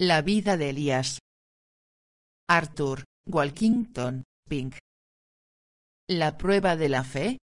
La vida de Elías. Arthur Walkington, Pink. La prueba de la fe.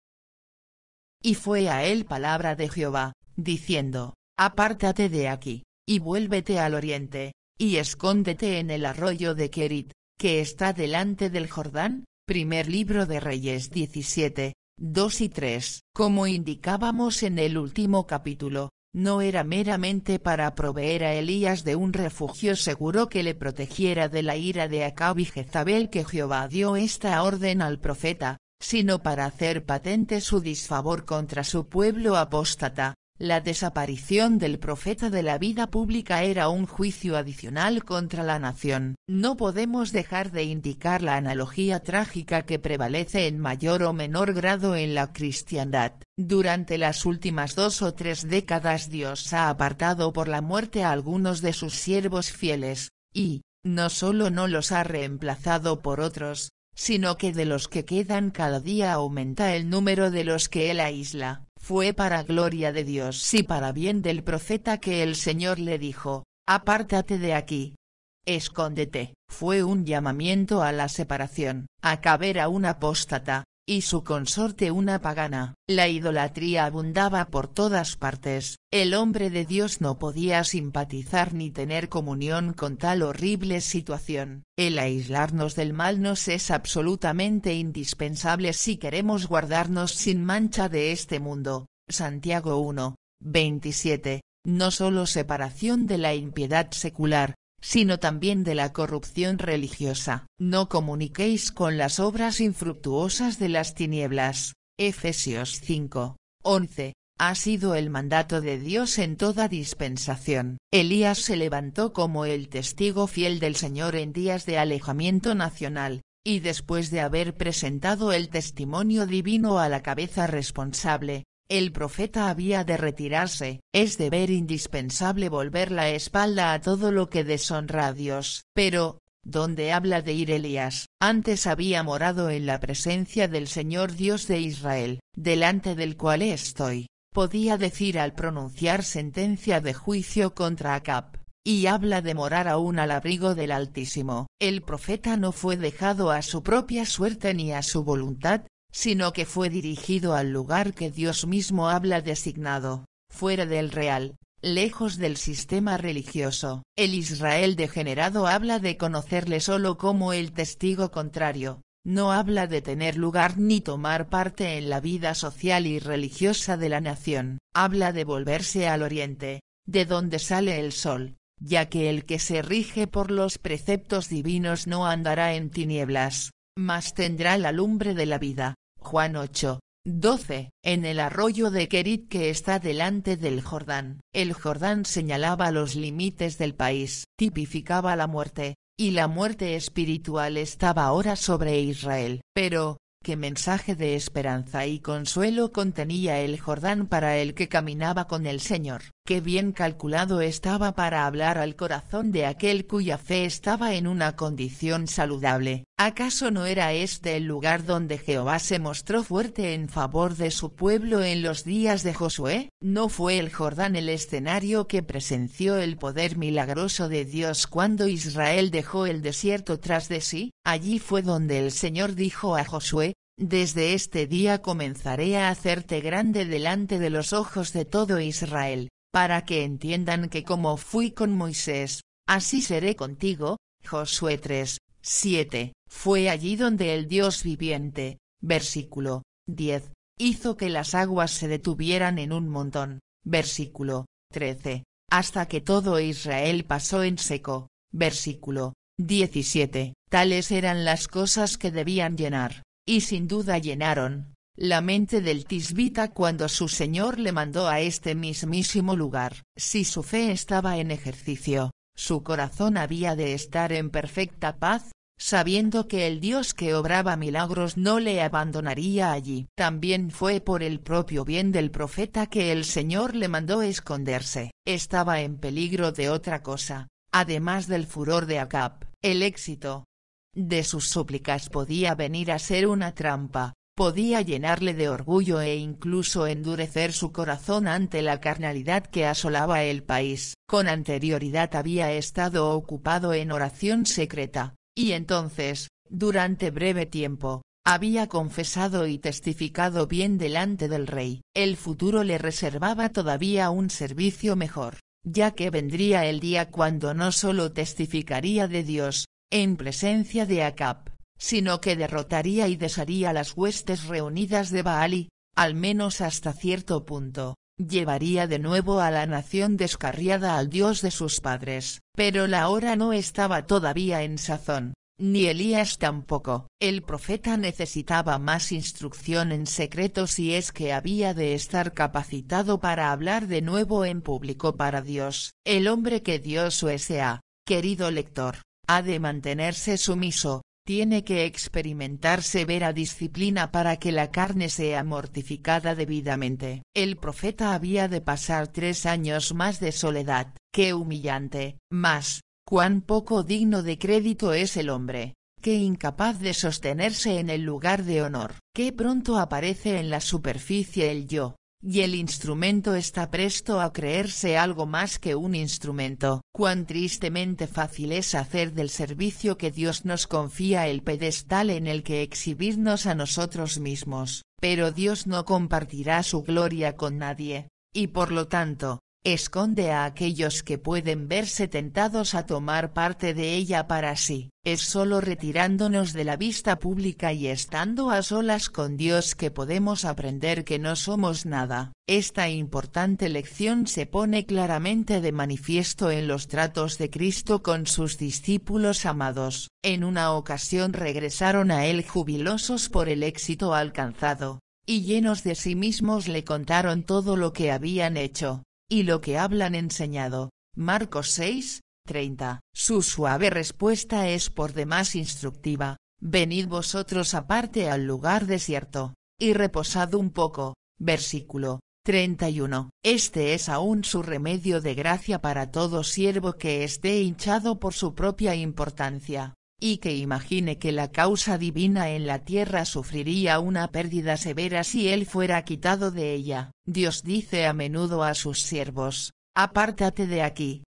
Y fue a él palabra de Jehová, diciendo, apártate de aquí, y vuélvete al oriente, y escóndete en el arroyo de Querit, que está delante del Jordán. Primer libro de Reyes 17, 2 y 3. Como indicábamos en el último capítulo, no era meramente para proveer a Elías de un refugio seguro que le protegiera de la ira de Acab y Jezabel que Jehová dio esta orden al profeta, sino para hacer patente su disfavor contra su pueblo apóstata. La desaparición del profeta de la vida pública era un juicio adicional contra la nación. No podemos dejar de indicar la analogía trágica que prevalece en mayor o menor grado en la cristiandad. Durante las últimas 2 o 3 décadas Dios ha apartado por la muerte a algunos de sus siervos fieles, y, no solo no los ha reemplazado por otros, sino que de los que quedan cada día aumenta el número de los que él aísla. Fue para gloria de Dios y para bien del profeta que el Señor le dijo, apártate de aquí. Escóndete. Fue un llamamiento a la separación. Acab era un apóstata, y su consorte una pagana. La idolatría abundaba por todas partes. El hombre de Dios no podía simpatizar ni tener comunión con tal horrible situación. El aislarnos del mal nos es absolutamente indispensable si queremos guardarnos sin mancha de este mundo. Santiago 1, 27. No solo separación de la impiedad secular, sino también de la corrupción religiosa. No comuniquéis con las obras infructuosas de las tinieblas. Efesios 5, 11. Ha sido el mandato de Dios en toda dispensación. Elías se levantó como el testigo fiel del Señor en días de alejamiento nacional, y después de haber presentado el testimonio divino a la cabeza responsable, el profeta había de retirarse. Es deber indispensable volver la espalda a todo lo que deshonra a Dios. Pero, ¿dónde habla de ir Elías? Antes había morado en la presencia del Señor Dios de Israel, delante del cual estoy. Podía decir al pronunciar sentencia de juicio contra Acab, y habla de morar aún al abrigo del Altísimo. El profeta no fue dejado a su propia suerte ni a su voluntad, sino que fue dirigido al lugar que Dios mismo habla designado, fuera del real, lejos del sistema religioso. El Israel degenerado habla de conocerle solo como el testigo contrario, no habla de tener lugar ni tomar parte en la vida social y religiosa de la nación, habla de volverse al oriente, de donde sale el sol, ya que el que se rige por los preceptos divinos no andará en tinieblas, mas tendrá la lumbre de la vida. Juan 8, 12. En el arroyo de Querit que está delante del Jordán. El Jordán señalaba los límites del país, tipificaba la muerte, y la muerte espiritual estaba ahora sobre Israel. Pero, ¿qué mensaje de esperanza y consuelo contenía el Jordán para el que caminaba con el Señor? Qué bien calculado estaba para hablar al corazón de aquel cuya fe estaba en una condición saludable. ¿Acaso no era este el lugar donde Jehová se mostró fuerte en favor de su pueblo en los días de Josué? ¿No fue el Jordán el escenario que presenció el poder milagroso de Dios cuando Israel dejó el desierto tras de sí? Allí fue donde el Señor dijo a Josué, desde este día comenzaré a hacerte grande delante de los ojos de todo Israel, para que entiendan que como fui con Moisés, así seré contigo. Josué 3, 7. Fue allí donde el Dios viviente, versículo 10, hizo que las aguas se detuvieran en un montón, versículo 13, hasta que todo Israel pasó en seco, versículo 17. Tales eran las cosas que debían llenar, y sin duda llenaron, la mente del tisbita cuando su Señor le mandó a este mismísimo lugar. Si su fe estaba en ejercicio, su corazón había de estar en perfecta paz, sabiendo que el Dios que obraba milagros no le abandonaría allí. También fue por el propio bien del profeta que el Señor le mandó esconderse. Estaba en peligro de otra cosa, además del furor de Acab. El éxito de sus súplicas podía venir a ser una trampa, podía llenarle de orgullo e incluso endurecer su corazón ante la carnalidad que asolaba el país. Con anterioridad había estado ocupado en oración secreta, y entonces, durante breve tiempo, había confesado y testificado bien delante del rey. El futuro le reservaba todavía un servicio mejor, ya que vendría el día cuando no solo testificaría de Dios, en presencia de Acab, sino que derrotaría y desharía las huestes reunidas de Baal y, al menos hasta cierto punto, llevaría de nuevo a la nación descarriada al Dios de sus padres. Pero la hora no estaba todavía en sazón, ni Elías tampoco. El profeta necesitaba más instrucción en secreto si es que había de estar capacitado para hablar de nuevo en público para Dios. El hombre que Dios sea, querido lector, ha de mantenerse sumiso. Tiene que experimentar severa disciplina para que la carne sea mortificada debidamente. El profeta había de pasar 3 años más de soledad. ¡Qué humillante! Mas, cuán poco digno de crédito es el hombre, qué incapaz de sostenerse en el lugar de honor. Qué pronto aparece en la superficie el yo, y el instrumento está presto a creerse algo más que un instrumento. Cuán tristemente fácil es hacer del servicio que Dios nos confía el pedestal en el que exhibirnos a nosotros mismos. Pero Dios no compartirá su gloria con nadie, y por lo tanto, esconde a aquellos que pueden verse tentados a tomar parte de ella para sí. Es solo retirándonos de la vista pública y estando a solas con Dios que podemos aprender que no somos nada. Esta importante lección se pone claramente de manifiesto en los tratos de Cristo con sus discípulos amados. En una ocasión regresaron a él jubilosos por el éxito alcanzado, y llenos de sí mismos le contaron todo lo que habían hecho y lo que hablan enseñado. Marcos 6, 30. Su suave respuesta es por demás instructiva: venid vosotros aparte al lugar desierto, y reposad un poco. Versículo 31. Este es aún su remedio de gracia para todo siervo que esté hinchado por su propia importancia, y que imagine que la causa divina en la tierra sufriría una pérdida severa si él fuera quitado de ella. Dios dice a menudo a sus siervos: apártate de aquí.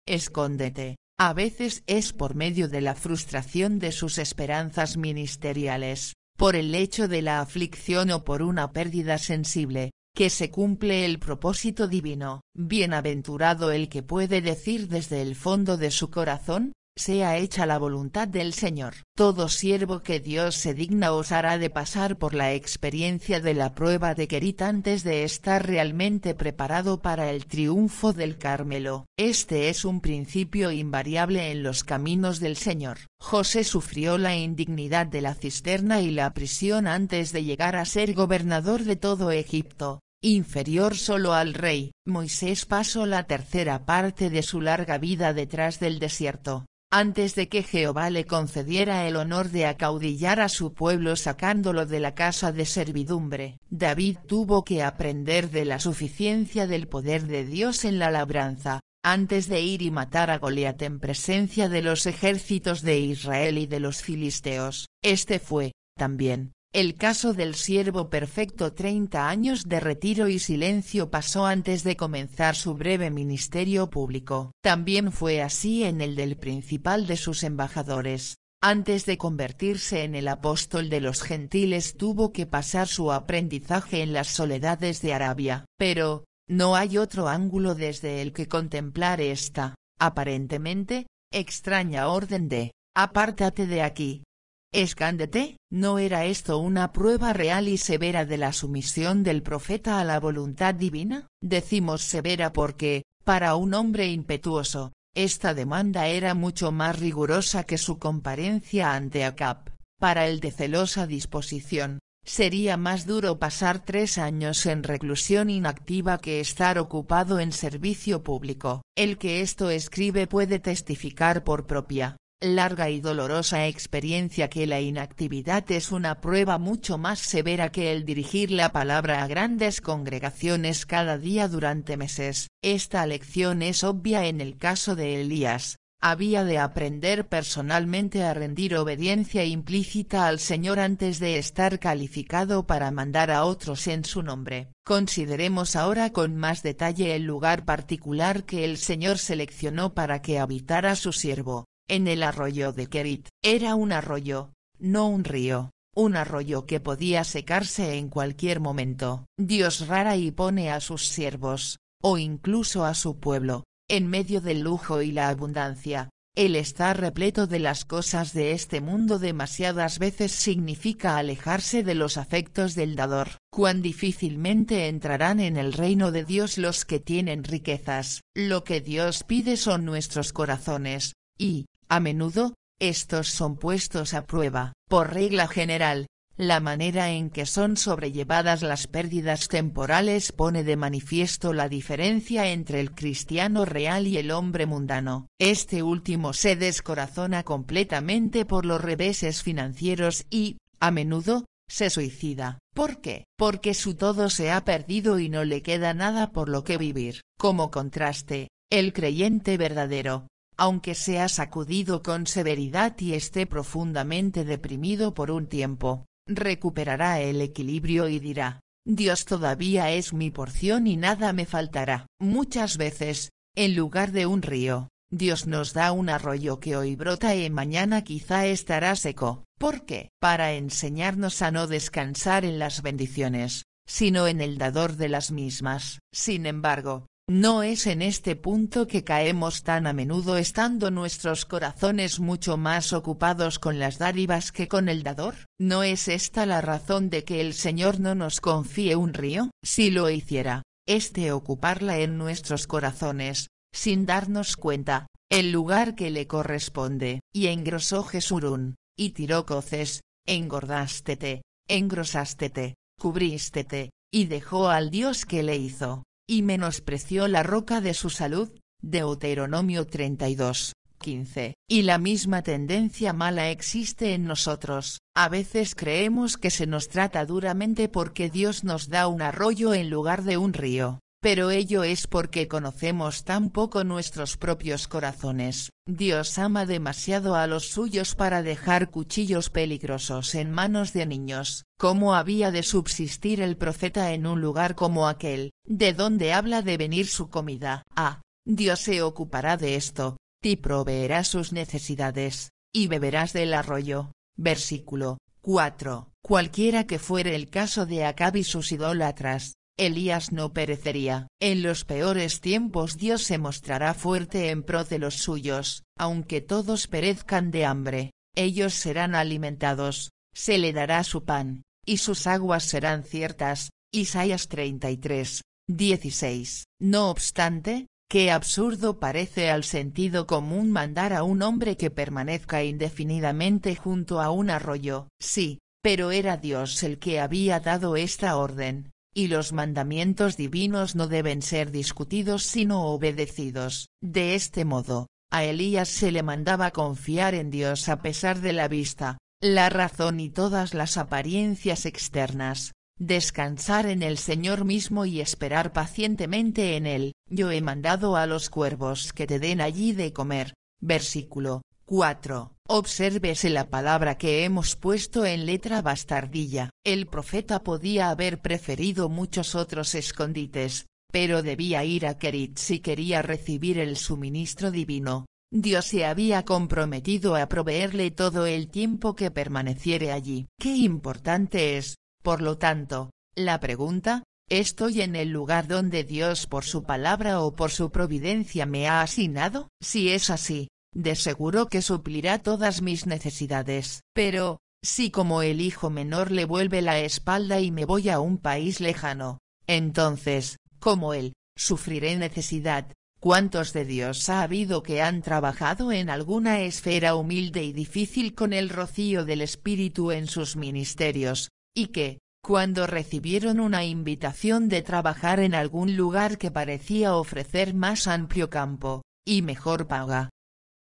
Escóndete. A veces es por medio de la frustración de sus esperanzas ministeriales, por el hecho de la aflicción o por una pérdida sensible, que se cumple el propósito divino. Bienaventurado el que puede decir desde el fondo de su corazón: sea hecha la voluntad del Señor. Todo siervo que Dios se digna os hará de pasar por la experiencia de la prueba de Kerit antes de estar realmente preparado para el triunfo del Carmelo. Este es un principio invariable en los caminos del Señor. José sufrió la indignidad de la cisterna y la prisión antes de llegar a ser gobernador de todo Egipto, inferior solo al rey. Moisés pasó la tercera parte de su larga vida detrás del desierto, antes de que Jehová le concediera el honor de acaudillar a su pueblo sacándolo de la casa de servidumbre. David tuvo que aprender de la suficiencia del poder de Dios en la labranza, antes de ir y matar a Goliat en presencia de los ejércitos de Israel y de los filisteos. Este fue, también, el caso del siervo perfecto. 30 años de retiro y silencio pasó antes de comenzar su breve ministerio público. También fue así en el del principal de sus embajadores. Antes de convertirse en el apóstol de los gentiles tuvo que pasar su aprendizaje en las soledades de Arabia. Pero, no hay otro ángulo desde el que contemplar esta, aparentemente, extraña orden de: apártate de aquí. Escándete. ¿No era esto una prueba real y severa de la sumisión del profeta a la voluntad divina? Decimos severa porque, para un hombre impetuoso, esta demanda era mucho más rigurosa que su comparencia ante Acab. Para el de celosa disposición, sería más duro pasar 3 años en reclusión inactiva que estar ocupado en servicio público. El que esto escribe puede testificar por propia, larga y dolorosa experiencia que la inactividad es una prueba mucho más severa que el dirigir la palabra a grandes congregaciones cada día durante meses. Esta lección es obvia en el caso de Elías, había de aprender personalmente a rendir obediencia implícita al Señor antes de estar calificado para mandar a otros en su nombre. Consideremos ahora con más detalle el lugar particular que el Señor seleccionó para que habitara su siervo, en el arroyo de Kerit. Era un arroyo, no un río, un arroyo que podía secarse en cualquier momento. Dios rara y pone a sus siervos, o incluso a su pueblo, en medio del lujo y la abundancia. El estar repleto de las cosas de este mundo demasiadas veces significa alejarse de los afectos del dador. Cuán difícilmente entrarán en el reino de Dios los que tienen riquezas. Lo que Dios pide son nuestros corazones, y, a menudo, estos son puestos a prueba. Por regla general, la manera en que son sobrellevadas las pérdidas temporales pone de manifiesto la diferencia entre el cristiano real y el hombre mundano. Este último se descorazona completamente por los reveses financieros y, a menudo, se suicida. ¿Por qué? Porque su todo se ha perdido y no le queda nada por lo que vivir. Como contraste, el creyente verdadero, aunque sea sacudido con severidad y esté profundamente deprimido por un tiempo, recuperará el equilibrio y dirá: Dios todavía es mi porción y nada me faltará. Muchas veces, en lugar de un río, Dios nos da un arroyo que hoy brota y mañana quizá estará seco. ¿Por qué? Para enseñarnos a no descansar en las bendiciones, sino en el dador de las mismas. Sin embargo, no es en este punto que caemos tan a menudo, estando nuestros corazones mucho más ocupados con las dádivas que con el dador. ¿No es esta la razón de que el Señor no nos confíe un río? Si lo hiciera, ocuparla en nuestros corazones, sin darnos cuenta, el lugar que le corresponde. Y engrosó Jesurún, y tiró coces, engordástete, engrosástete, cubrístete, y dejó al Dios que le hizo, y menospreció la roca de su salud. Deuteronomio 32:15. Y la misma tendencia mala existe en nosotros. A veces creemos que se nos trata duramente porque Dios nos da un arroyo en lugar de un río, pero ello es porque conocemos tan poco nuestros propios corazones. Dios ama demasiado a los suyos para dejar cuchillos peligrosos en manos de niños. ¿Cómo había de subsistir el profeta en un lugar como aquel, de donde habla de venir su comida? Dios se ocupará de esto, y proveerá sus necesidades, y beberás del arroyo. Versículo 4. Cualquiera que fuere el caso de Acab y sus idólatras, Elías no perecería. En los peores tiempos Dios se mostrará fuerte en pro de los suyos. Aunque todos perezcan de hambre, ellos serán alimentados, se le dará su pan, y sus aguas serán ciertas. Isaías 33:16. No obstante, qué absurdo parece al sentido común mandar a un hombre que permanezca indefinidamente junto a un arroyo. Sí, pero era Dios el que había dado esta orden, y los mandamientos divinos no deben ser discutidos sino obedecidos. De este modo, a Elías se le mandaba confiar en Dios a pesar de la vista, la razón y todas las apariencias externas, descansar en el Señor mismo y esperar pacientemente en Él. Yo he mandado a los cuervos que te den allí de comer. Versículo 4. Obsérvese la palabra que hemos puesto en letra bastardilla. El profeta podía haber preferido muchos otros escondites, pero debía ir a Kerit si quería recibir el suministro divino. Dios se había comprometido a proveerle todo el tiempo que permaneciere allí. Qué importante es, por lo tanto, la pregunta: ¿estoy en el lugar donde Dios por su palabra o por su providencia me ha asignado? Si es así, de seguro que suplirá todas mis necesidades. Pero, si como el hijo menor le vuelve la espalda y me voy a un país lejano, entonces, como él, sufriré necesidad. ¿Cuántos de Dios ha habido que han trabajado en alguna esfera humilde y difícil con el rocío del Espíritu en sus ministerios, y que, cuando recibieron una invitación de trabajar en algún lugar que parecía ofrecer más amplio campo, y mejor paga,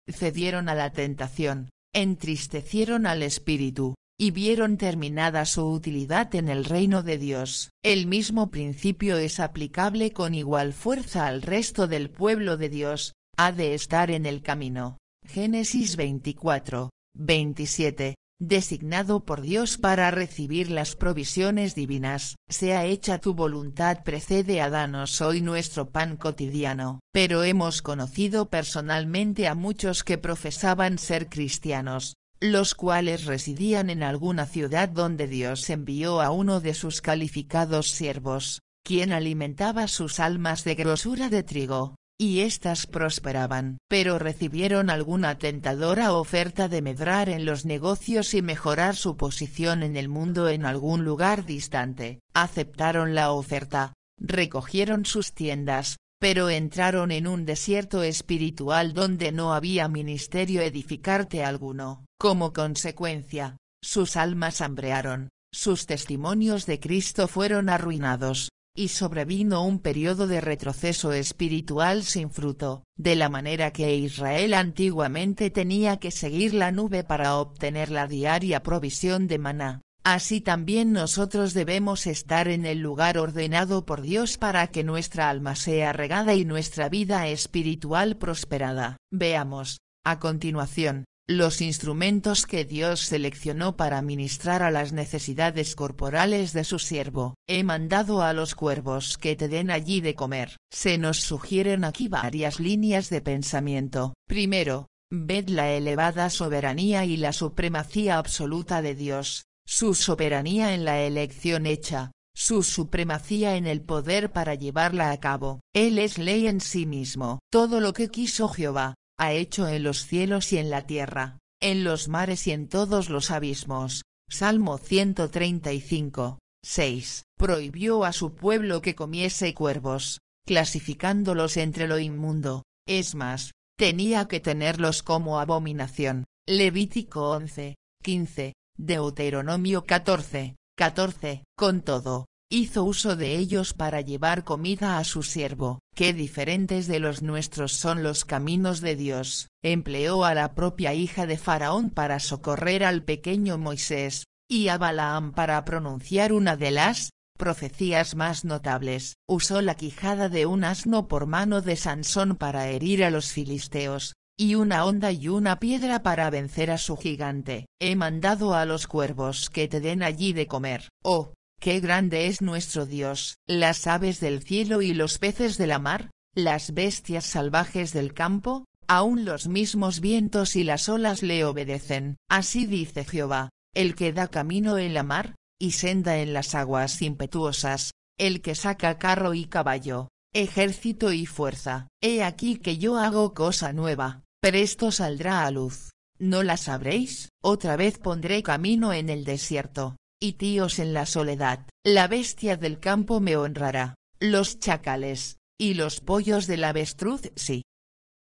cedieron a la tentación, entristecieron al Espíritu, y vieron terminada su utilidad en el reino de Dios? El mismo principio es aplicable con igual fuerza al resto del pueblo de Dios. Ha de estar en el camino, Génesis 24, 27, designado por Dios para recibir las provisiones divinas. Sea hecha tu voluntad precede a danos hoy nuestro pan cotidiano. Pero hemos conocido personalmente a muchos que profesaban ser cristianos, los cuales residían en alguna ciudad donde Dios envió a uno de sus calificados siervos, quien alimentaba sus almas de grosura de trigo, y éstas prosperaban. Pero recibieron alguna tentadora oferta de medrar en los negocios y mejorar su posición en el mundo en algún lugar distante. Aceptaron la oferta, recogieron sus tiendas, pero entraron en un desierto espiritual donde no había ministerio edificante alguno. Como consecuencia, sus almas hambrearon, sus testimonios de Cristo fueron arruinados, y sobrevino un periodo de retroceso espiritual sin fruto, de la manera que Israel antiguamente tenía que seguir la nube para obtener la diaria provisión de maná. Así también nosotros debemos estar en el lugar ordenado por Dios para que nuestra alma sea regada y nuestra vida espiritual prosperada. Veamos, a continuación, los instrumentos que Dios seleccionó para ministrar a las necesidades corporales de su siervo. He mandado a los cuervos que te den allí de comer. Se nos sugieren aquí varias líneas de pensamiento. Primero, ved la elevada soberanía y la supremacía absoluta de Dios, su soberanía en la elección hecha, su supremacía en el poder para llevarla a cabo. Él es ley en sí mismo. Todo lo que quiso Jehová, ha hecho en los cielos y en la tierra, en los mares y en todos los abismos. Salmo 135, 6. Prohibió a su pueblo que comiese cuervos, clasificándolos entre lo inmundo, es más, tenía que tenerlos como abominación. Levítico 11, 15, Deuteronomio 14, 14. Con todo, hizo uso de ellos para llevar comida a su siervo. Qué diferentes de los nuestros son los caminos de Dios. Empleó a la propia hija de Faraón para socorrer al pequeño Moisés, y a Balaam para pronunciar una de las profecías más notables. Usó la quijada de un asno por mano de Sansón para herir a los filisteos, y una honda y una piedra para vencer a su gigante. He mandado a los cuervos que te den allí de comer. Oh, ¡qué grande es nuestro Dios! Las aves del cielo y los peces de la mar, las bestias salvajes del campo, aun los mismos vientos y las olas le obedecen. Así dice Jehová, el que da camino en la mar, y senda en las aguas impetuosas, el que saca carro y caballo, ejército y fuerza. He aquí que yo hago cosa nueva, presto saldrá a luz. ¿No la sabréis? Otra vez pondré camino en el desierto, y tíos en la soledad. La bestia del campo me honrará, los chacales, y los pollos del avestruz sí.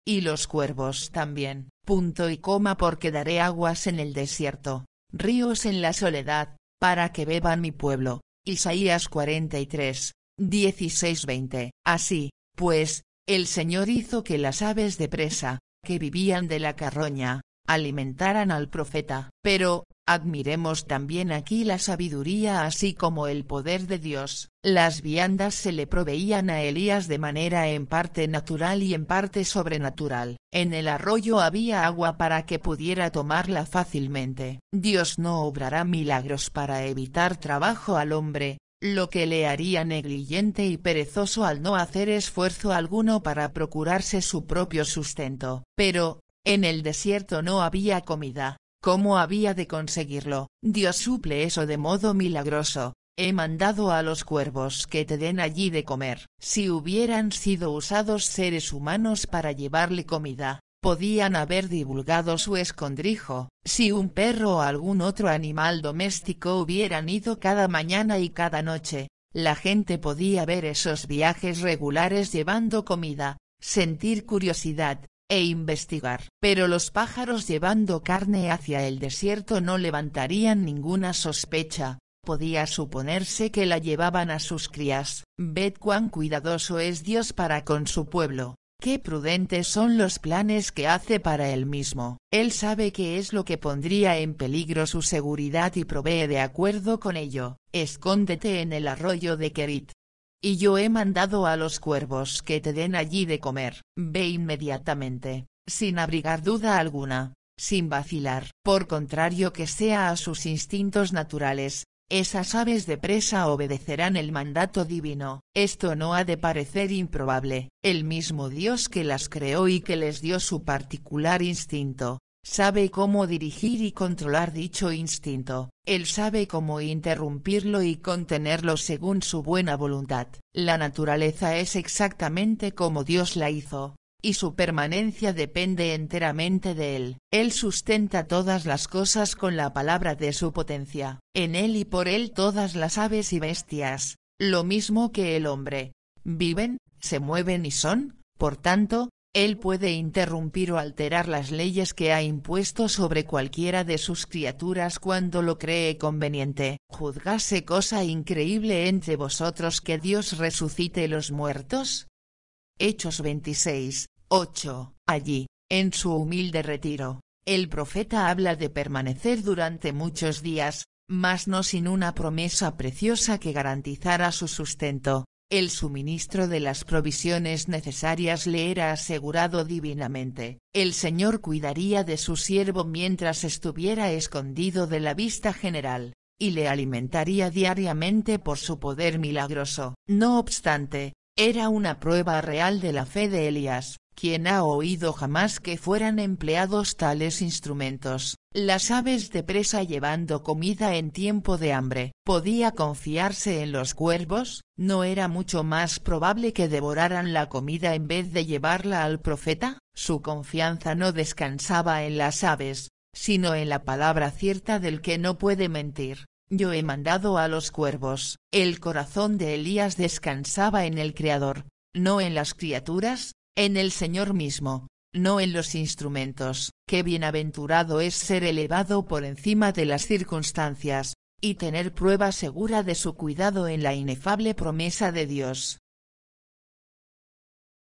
Y los cuervos también, punto y coma, porque daré aguas en el desierto, ríos en la soledad, para que beban mi pueblo. Isaías 43, 16-20. Así, pues, el Señor hizo que las aves de presa, que vivían de la carroña, alimentaran al profeta. Pero, admiremos también aquí la sabiduría así como el poder de Dios. Las viandas se le proveían a Elías de manera en parte natural y en parte sobrenatural. En el arroyo había agua para que pudiera tomarla fácilmente. Dios no obrará milagros para evitar trabajo al hombre, lo que le haría negligente y perezoso al no hacer esfuerzo alguno para procurarse su propio sustento. Pero, en el desierto no había comida. ¿Cómo había de conseguirlo? Dios suple eso de modo milagroso. He mandado a los cuervos que te den allí de comer. Si hubieran sido usados seres humanos para llevarle comida, podían haber divulgado su escondrijo. Si un perro o algún otro animal doméstico hubieran ido cada mañana y cada noche, la gente podía ver esos viajes regulares llevando comida, sentir curiosidad, e investigar. Pero los pájaros llevando carne hacia el desierto no levantarían ninguna sospecha. Podía suponerse que la llevaban a sus crías. Ved cuán cuidadoso es Dios para con su pueblo. Qué prudentes son los planes que hace para él mismo. Él sabe qué es lo que pondría en peligro su seguridad y provee de acuerdo con ello. Escóndete en el arroyo de Kerit. Y yo he mandado a los cuervos que te den allí de comer. Ve inmediatamente, sin abrigar duda alguna, sin vacilar. Por contrario que sea a sus instintos naturales, esas aves de presa obedecerán el mandato divino. Esto no ha de parecer improbable. El mismo Dios que las creó y que les dio su particular instinto, sabe cómo dirigir y controlar dicho instinto. Él sabe cómo interrumpirlo y contenerlo según su buena voluntad. La naturaleza es exactamente como Dios la hizo, y su permanencia depende enteramente de él. Él sustenta todas las cosas con la palabra de su potencia. En él y por él todas las aves y bestias, lo mismo que el hombre, viven, se mueven y son, por tanto, él puede interrumpir o alterar las leyes que ha impuesto sobre cualquiera de sus criaturas cuando lo cree conveniente. ¿Juzgase cosa increíble entre vosotros que Dios resucite los muertos? Hechos 26, 8. Allí, en su humilde retiro, el profeta habla de permanecer durante muchos días, mas no sin una promesa preciosa que garantizara su sustento. El suministro de las provisiones necesarias le era asegurado divinamente. El Señor cuidaría de su siervo mientras estuviera escondido de la vista general, y le alimentaría diariamente por su poder milagroso. No obstante, era una prueba real de la fe de Elías. ¿Quién ha oído jamás que fueran empleados tales instrumentos? Las aves de presa llevando comida en tiempo de hambre. ¿Podía confiarse en los cuervos? ¿No era mucho más probable que devoraran la comida en vez de llevarla al profeta? Su confianza no descansaba en las aves, sino en la palabra cierta del que no puede mentir. Yo he mandado a los cuervos. El corazón de Elías descansaba en el Creador, no en las criaturas, en el Señor mismo, no en los instrumentos. Qué bienaventurado es ser elevado por encima de las circunstancias, y tener prueba segura de su cuidado en la inefable promesa de Dios.